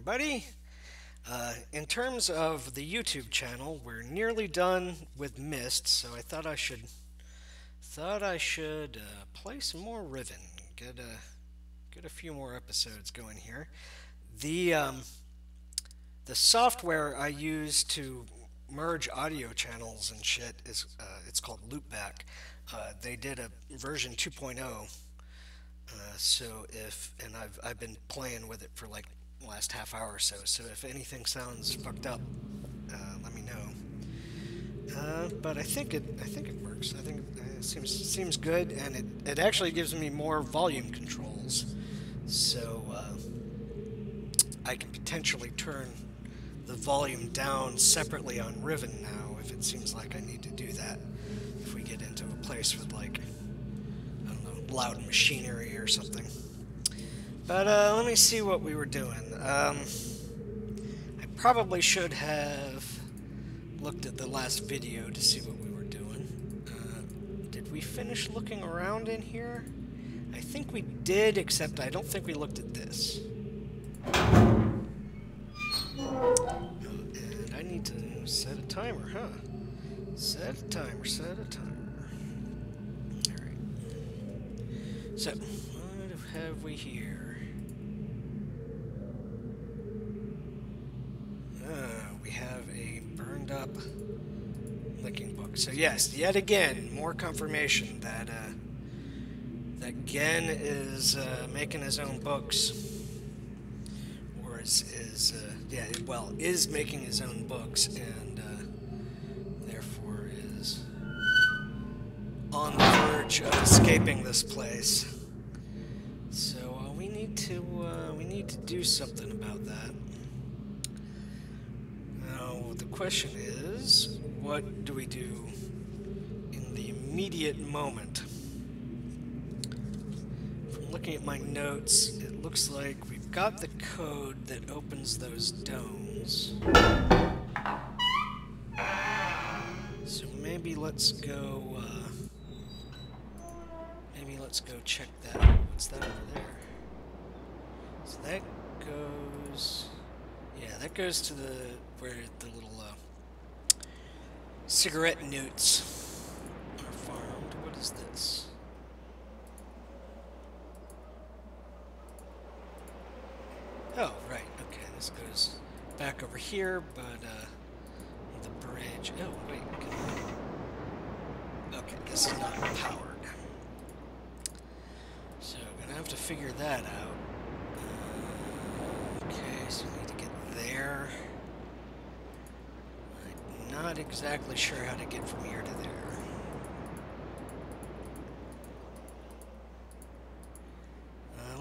everybody. In terms of the YouTube channel, we're nearly done with Mist, so I thought I should play some more Riven, get a few more episodes going here. The software I use to merge audio channels and shit is it's called Loopback. They did a version 2.0. I've been playing with it for like the last half hour or so. So if anything sounds fucked up, let me know. But I think it works. I think it seems good, and it actually gives me more volume controls. So I can potentially turn the volume down separately on Riven now if it seems like I need to do that. If we get into a place with like, I don't know, loud machinery or something. But let me see what we were doing. I probably should have looked at the last video to see what we were doing. Did we finish looking around in here? I think we did, except I don't think we looked at this. And I need to set a timer, huh? Set a timer, set a timer. Alright. So, what have we here? We have a burned up licking book. So yes, yet again, more confirmation that that Gen is making his own books, or is making his own books, and therefore is on the verge of escaping this place. So we need to do something about that. Now the question is, what do we do in the immediate moment? From looking at my notes, it looks like we've got the code that opens those domes. So maybe let's go check that out. What's that over there? So that goes, yeah, that goes to where the little cigarette newts are farmed. What is this? Oh, right. Okay, this goes back over here, but the bridge. Oh, wait. Okay, this is not powered. So I'm gonna have to figure that out. Okay, so we need to get there. I'm not exactly sure how to get from here to there.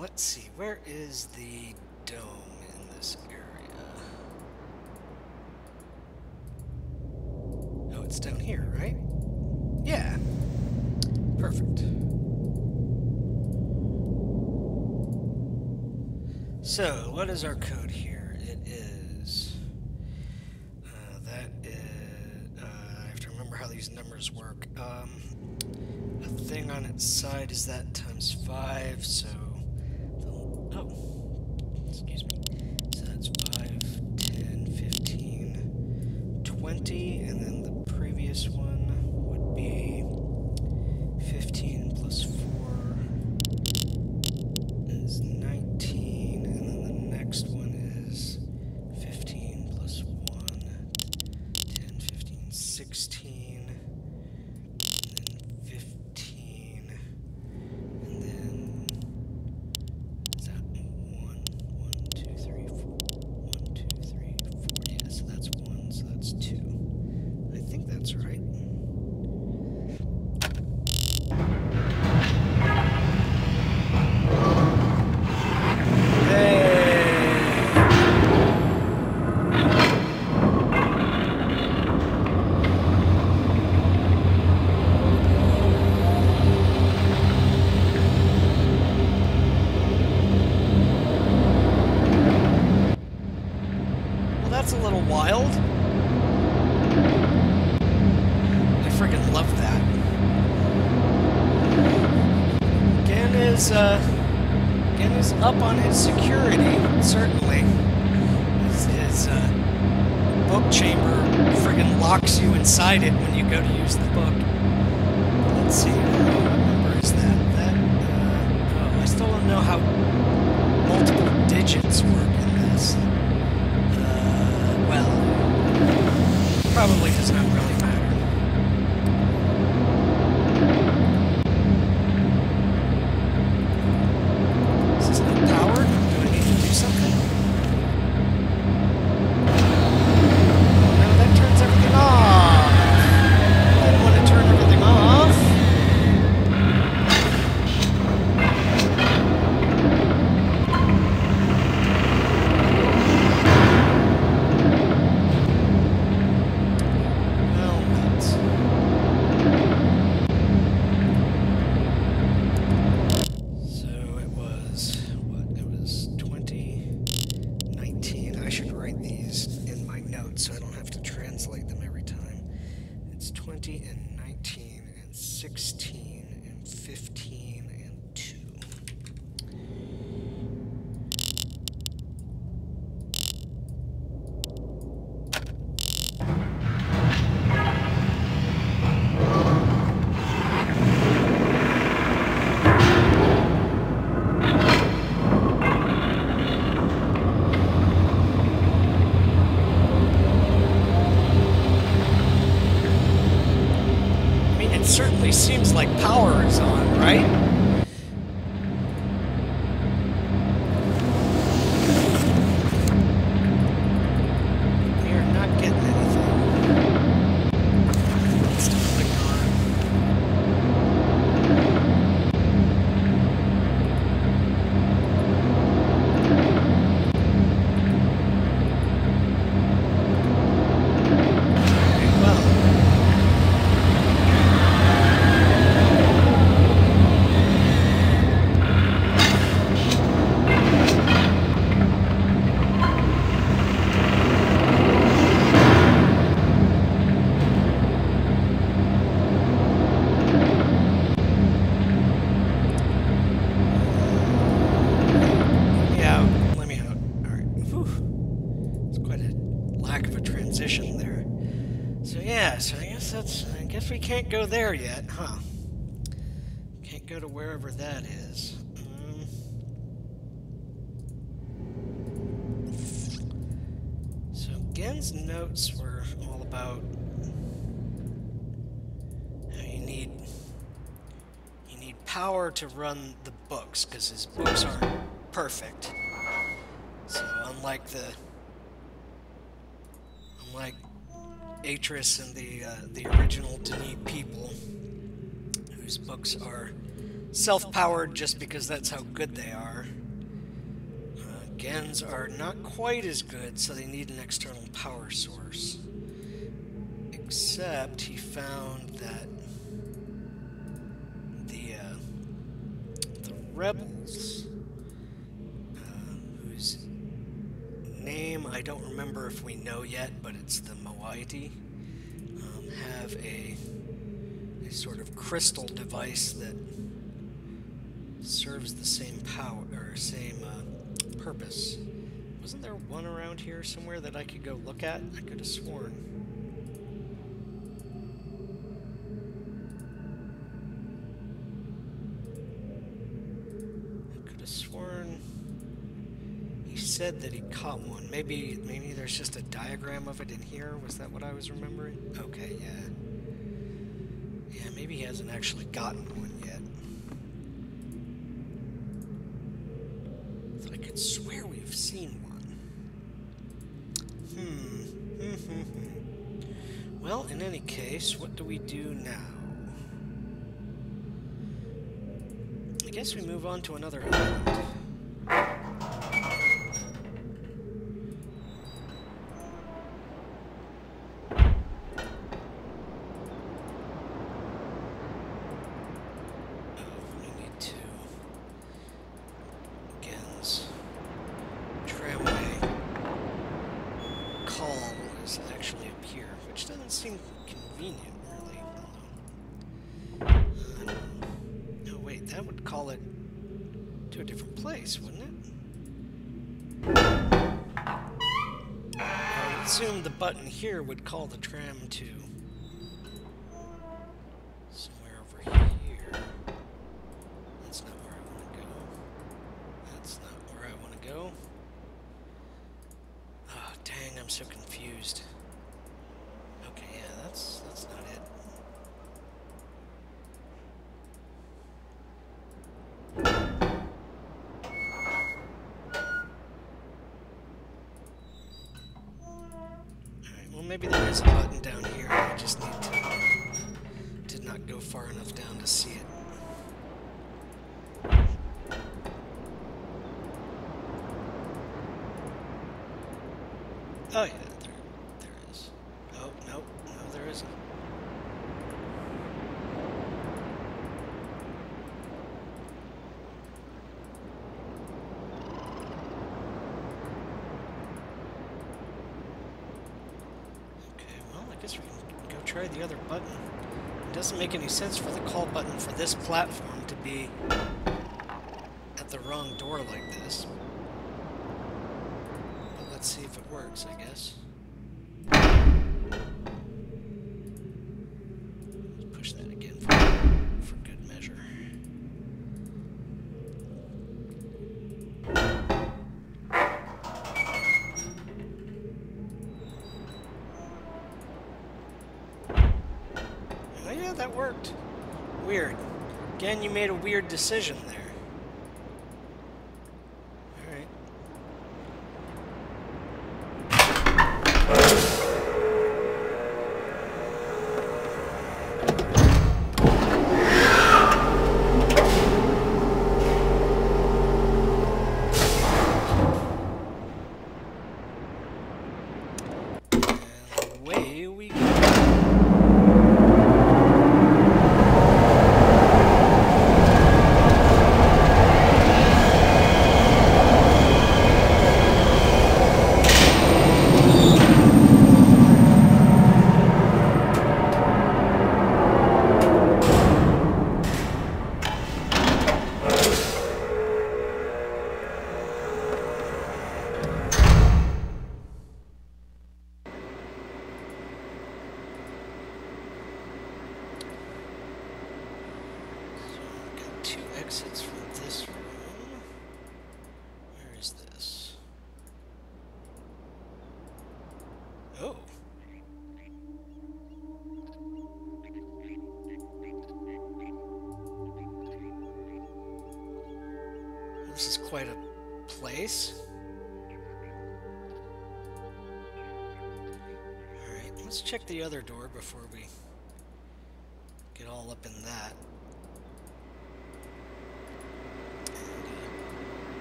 Let's see, where is the dome in this area? Oh, it's down here, right? Yeah. Perfect. So, what is our code here? It is... I have to remember how these numbers work. A thing on its side is that times 5, so... excuse me. So that's 5, 10, 15, 20, and then the previous one would be 15 plus 4 is 19, and then the next one is 15 plus 1, 10, 15, 16, and then 15, and then is that 1, 2, 3, 4, 1, 2, 3, 4, yeah, so that's 1, so that's 2. I think that's right. That's a little wild. I friggin' love that. Gen is up on his security, certainly. his book chamber friggin' locks you inside it when you go to use the book. Let's see, what number is that? Oh, I still don't know how multiple digits work in this. Well, probably does not really matter. Is this not powered? Do I need to do something? No, that turns everything off. I didn't want to turn everything off. So I don't have to translate them every time. It's 20 and 19 and 16 and 15 and 2. It certainly seems like power is on, right? We are not getting anything. Let's do click on. There. So yeah, so I guess we can't go there yet, huh? Can't go to wherever that is. So Gen's notes were all about how you need power to run the books, because his books aren't perfect. So unlike Atris and the original Denis people, whose books are self-powered just because that's how good they are, Gen's are not quite as good, so they need an external power source. Except he found that the rebels, whose name I don't remember if we know yet, but it's the Moiety, have a sort of crystal device that serves the same power or same purpose. Wasn't there one around here somewhere that I could go look at? I could have sworn. He said that he caught one. Maybe there's just a diagram of it in here. Was that what I was remembering? Okay, yeah. Yeah, maybe he hasn't actually gotten one yet. I could swear we've seen one. Well, in any case, what do we do now? I guess we move on to another island. Wouldn't it? assume the button here would call the tram to somewhere over here. That's not where I want to go. That's not where I want to go. Oh, dang, I'm so confused. Okay, yeah, that's not it. Maybe there is a button down here. I just need to... did not go far enough down to see it. Oh yeah, there is. Oh, no, there isn't. I guess we can go try the other button. It doesn't make any sense for the call button for this platform to be at the wrong door like this. But let's see if it works, I guess. Let's push that again for good measure. That worked. Weird. Again, you made a weird decision there. Alright. And away we go. Exits from this room. Where is this? Oh. This is quite a place. Alright, let's check the other door before we get all up in that.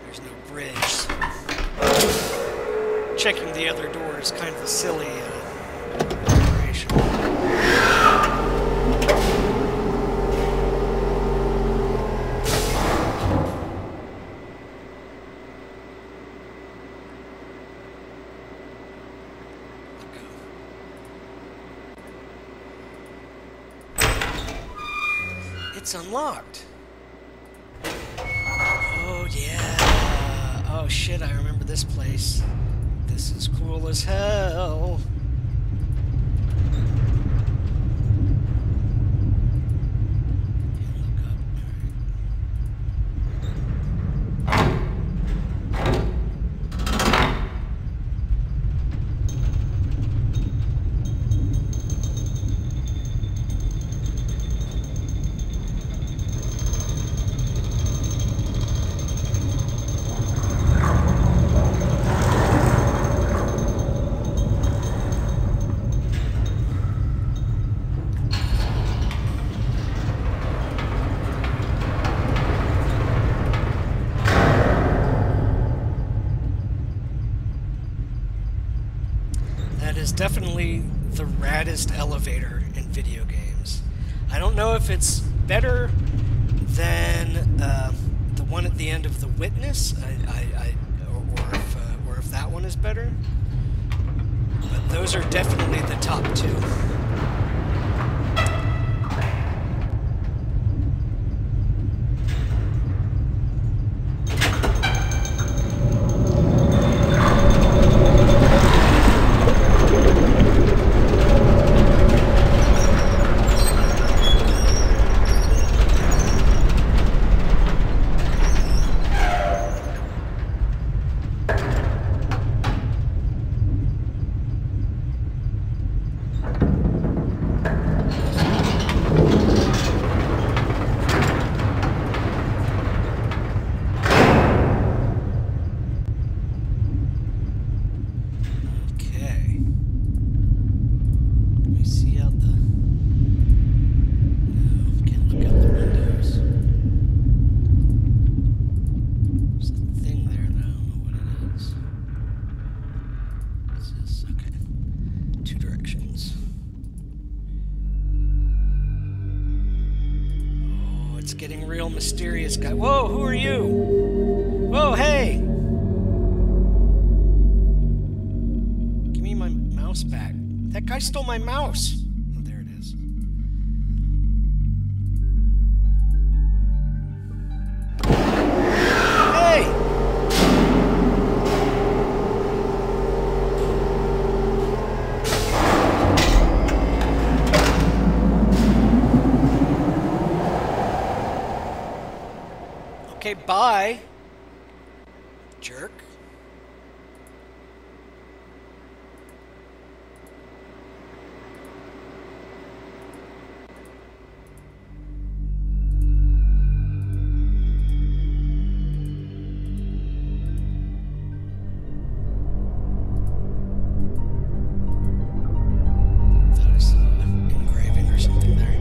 There's no bridge, so checking the other door is kind of a silly operation. It's unlocked. Oh yeah. Oh shit, I remember this place. This is cool as hell. Is definitely the raddest elevator in video games. I don't know if it's better than the one at the end of The Witness, or if that one is better. But those are definitely the top two. mysterious guy. Whoa, who are you? Whoa, hey! Give me my mouse back. That guy stole my mouse. Oh, there it is. Hey! Okay, bye. Jerk. Thought I saw an engraving or something there.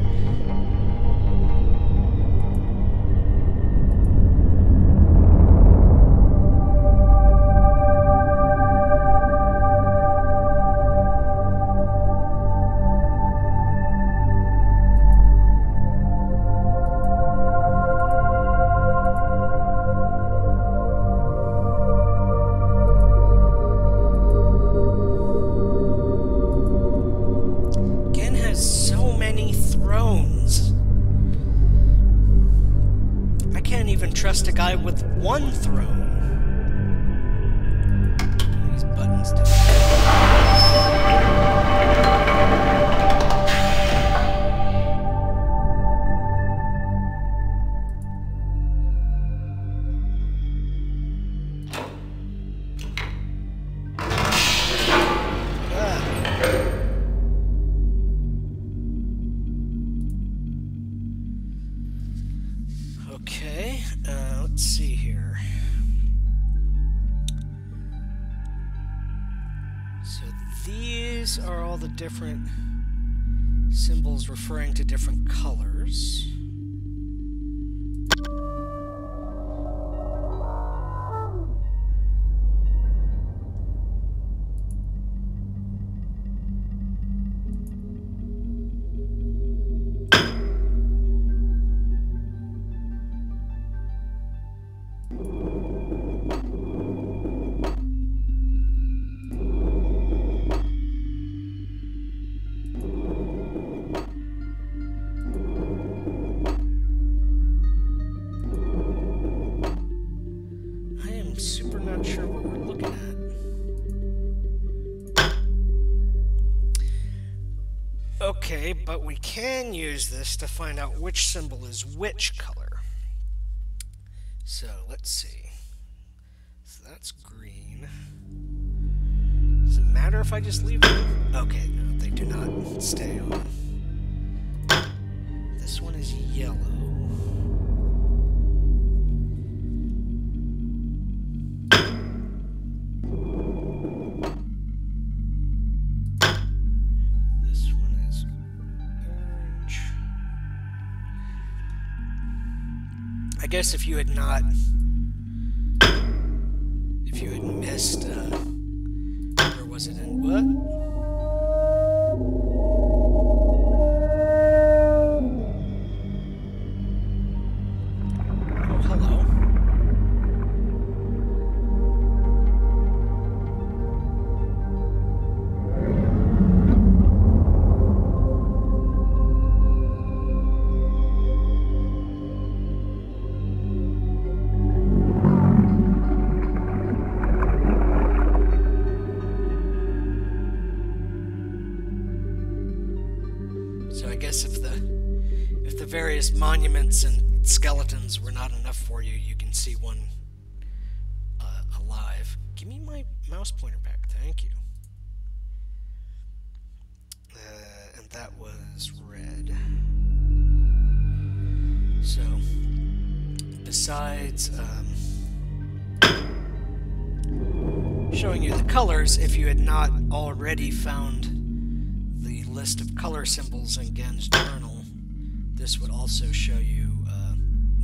Trust a guy with one throne. These buttons do. Okay, let's see here. So these are all the different symbols referring to different colors. Super not sure what we're looking at. Okay, but we can use this to find out which symbol is which color. So let's see. So that's green. Does it matter if I just leave them? Okay, no, they do not stay on. This one is yellow. I guess if you had missed, or was it in what? Oh, hello. So I guess if the various monuments and skeletons were not enough for you, you can see one alive. Give me my mouse pointer back, thank you. And that was red. So besides showing you the colors, if you had not already found the list of color symbols in Gen's journal, this would also show you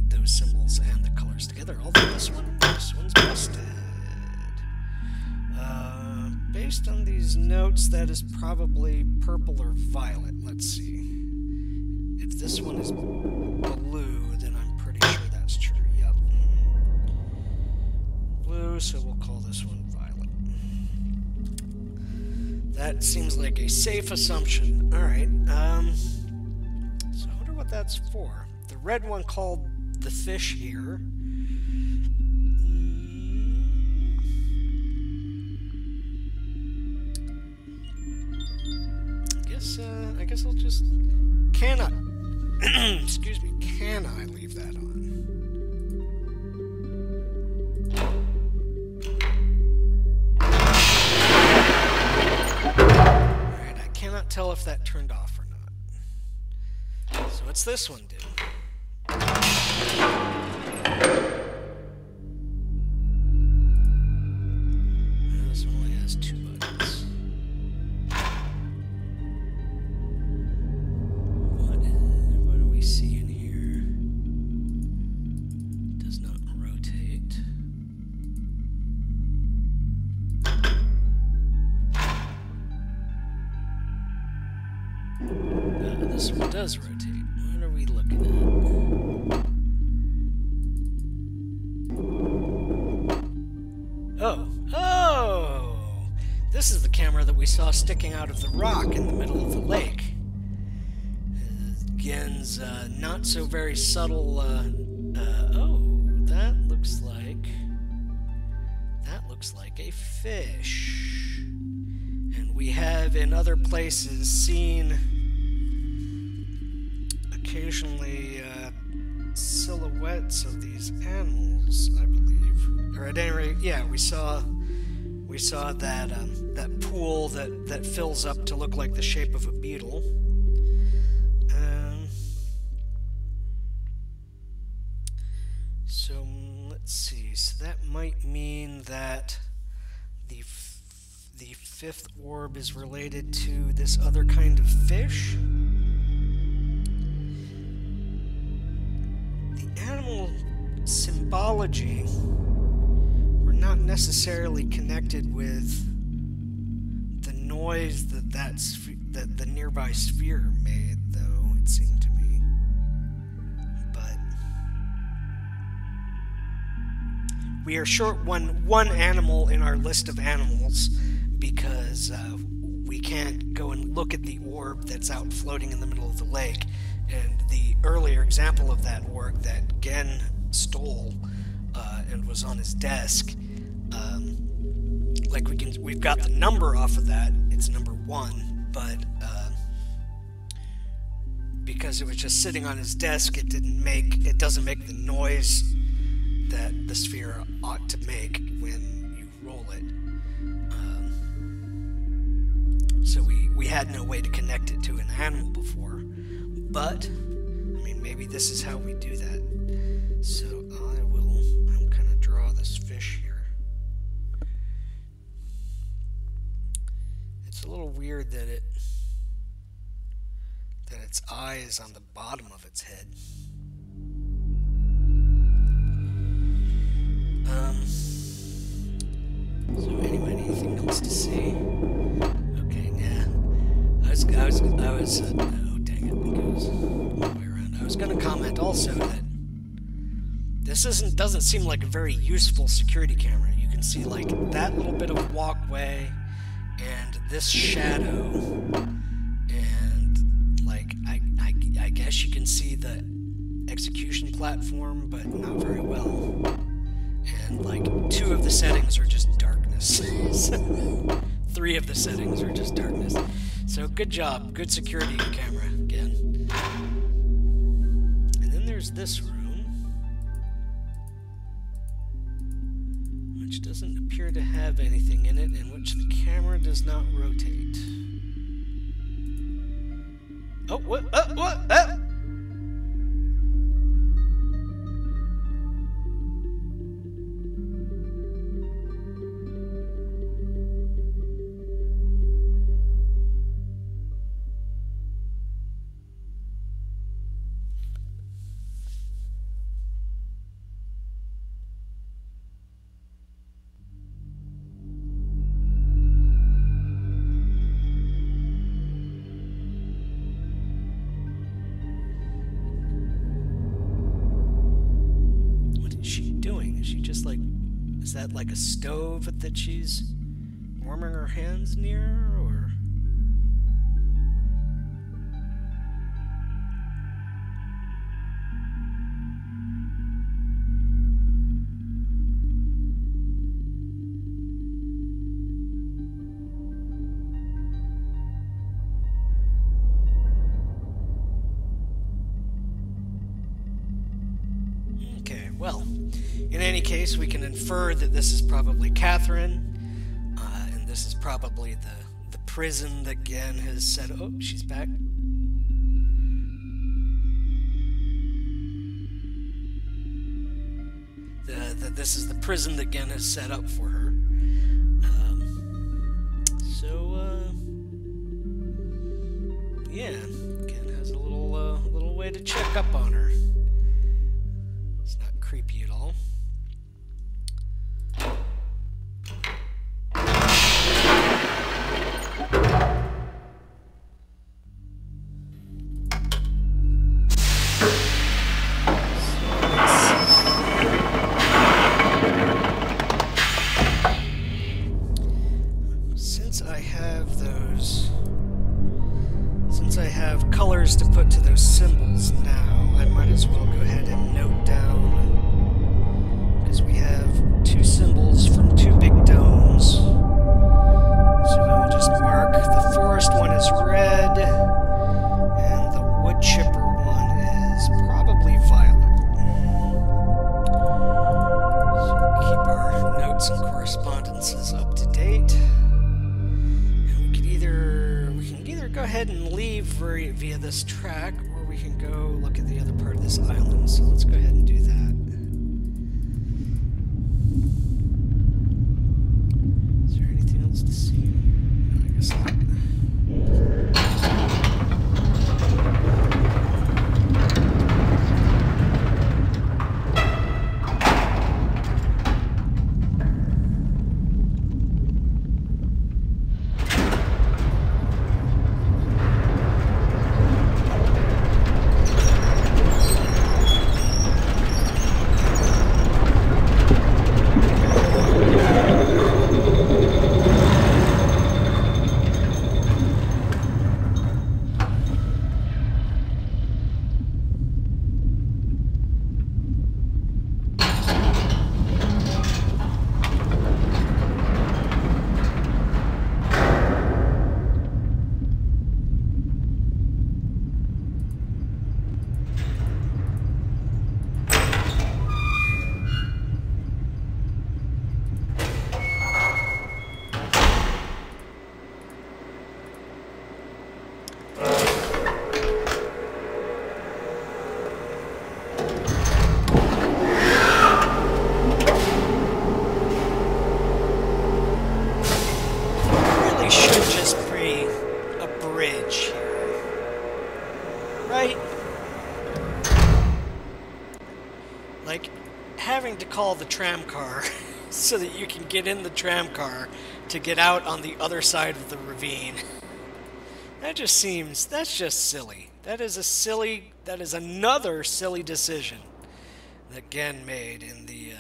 those symbols and the colors together. Although this one's busted. Based on these notes, that is probably purple or violet. Let's see. If this one is blue, then I'm pretty sure blue, so we'll call this one violet. That seems like a safe assumption. Alright, so I wonder what that's for. The red one called the fish here. I guess I'll just... Can I... Excuse me, can I leave that on? Alright, I cannot tell if that turned off or not. So what's this one do? This one only has 2 buttons. What do we see in here? Does not rotate. This one does rotate. What are we looking at? Oh! This is the camera that we saw sticking out of the rock in the middle of the lake. Again's not so very subtle. Oh, that looks like a fish. And we have in other places seen occasionally silhouettes of these animals, I believe. Or at any rate, yeah, we saw that that pool that fills up to look like the shape of a beetle. So let's see. So that might mean that the 5th orb is related to this other kind of fish. The animal symbology were not necessarily connected with the noise that the nearby sphere made, though, it seemed to me. But we are short one animal in our list of animals because we can't go and look at the orb that's out floating in the middle of the lake. And the earlier example of that orb that Gen stole and was on his desk, like we've got the number off of that. It's number 1, but because it was just sitting on his desk, it doesn't make the noise that the sphere ought to make when you roll it. So we had no way to connect it to an animal before. But, I mean, maybe this is how we do that. So I'm going to draw this fish here. It's a little weird that its eye is on the bottom of its head. So anyway, anything else to see? Okay, yeah. I was no, dang it goes all the way around. I was going to comment also that this doesn't seem like a very useful security camera. You can see like that little bit of walkway and this shadow, and like I guess you can see the execution platform, but not very well. And like 2 of the settings are just darkness. 3 of the settings are just darkness. So good job, good security camera again. And then there's this room, which doesn't appear to have anything in it, in which the camera does not rotate. Oh, what? What? Is that like a stove that she's warming her hands near, or? Okay, well, in any case, we can infer that this is probably Catherine, and this is probably the prison that Gen has set. Oh, she's back. That this is the prison that Gen has set up for her. Yeah, Gen has a little way to check up on her. It's not creepy at all. Since I have colors to put to those symbols now, I might as well go ahead and note down, because we have two symbols from two big domes. So we'll just mark the forest one is red, and the wood chipper one is probably violet. So keep our notes and correspondences up to date. Go ahead and leave via this track, or we can go look at the other part of this island. So let's go ahead and do that. Is there anything else to see? No, I guess not. Having to call the tram car so that you can get in the tram car to get out on the other side of the ravine. That's just silly. That is another silly decision that Gen made in the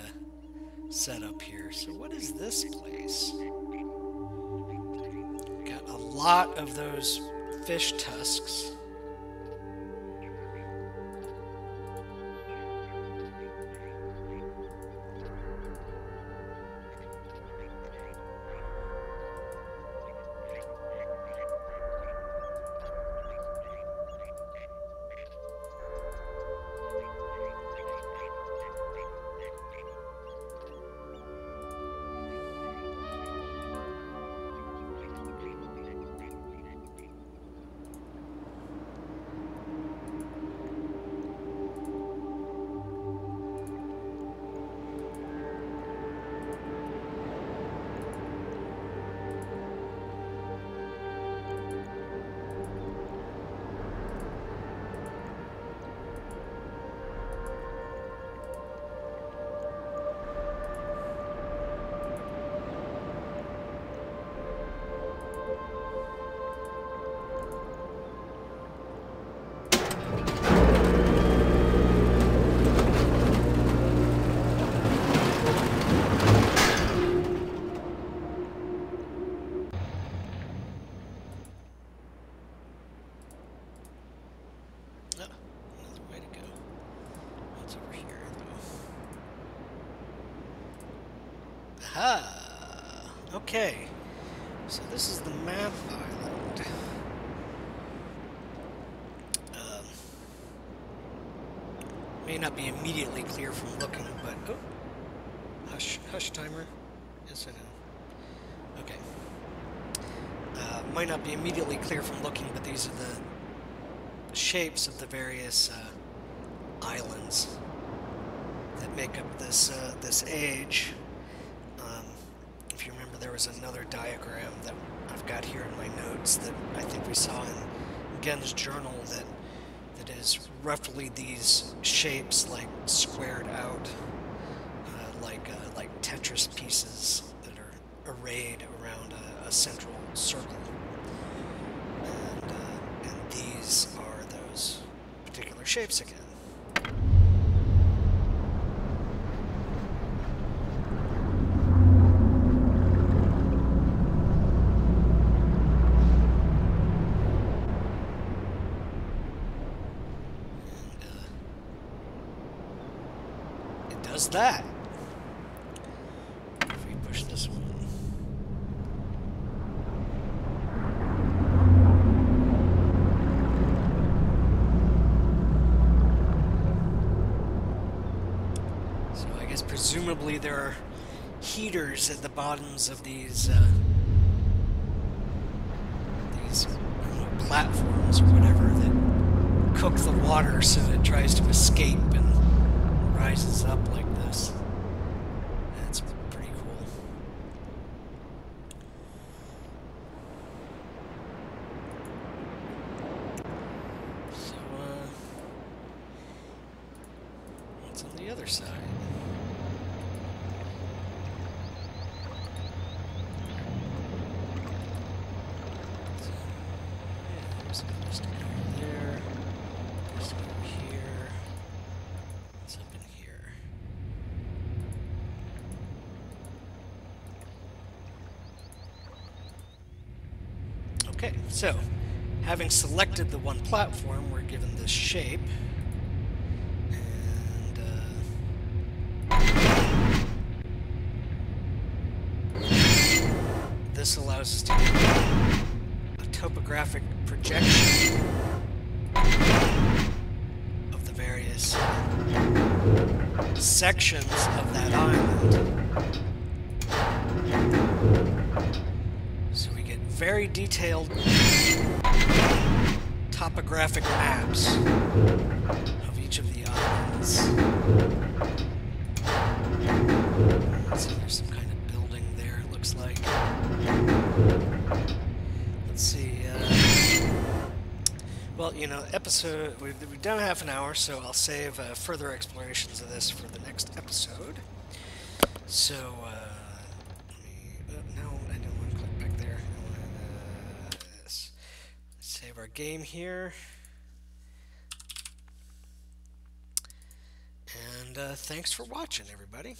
setup here. So what is this place? Got a lot of those fish tusks. Aha! Okay, so this is the map island. May not be immediately clear from looking, but... Oh! Hush timer. Yes, I know. Okay. Might not be immediately clear from looking, but these are the shapes of the various islands that make up this age. If you remember, there was another diagram that I've got here in my notes that I think we saw in Gen's journal that is roughly these shapes, like squared out, like Tetris pieces that are arrayed around a central circle. And these are those particular shapes again. Does that. If we push this one. So I guess presumably there are heaters at the bottoms of these platforms or whatever that cook the water so it tries to escape and rises up like this. That's pretty cool. So, what's on the other side? So, yeah, there's supposed to go there. Supposed to go here. What's up in here? Okay, so having selected the one platform, we're given this shape, and this allows us to get a topographic projection of the various sections of that island. So we get very detailed topographic maps of each of the islands. So there's some kind of building there, it looks like. Let's see. Well, you know, we've done half an hour, so I'll save further explorations of this for the next episode. So, no, I don't want to click back there. I want to save our game here. And thanks for watching, everybody.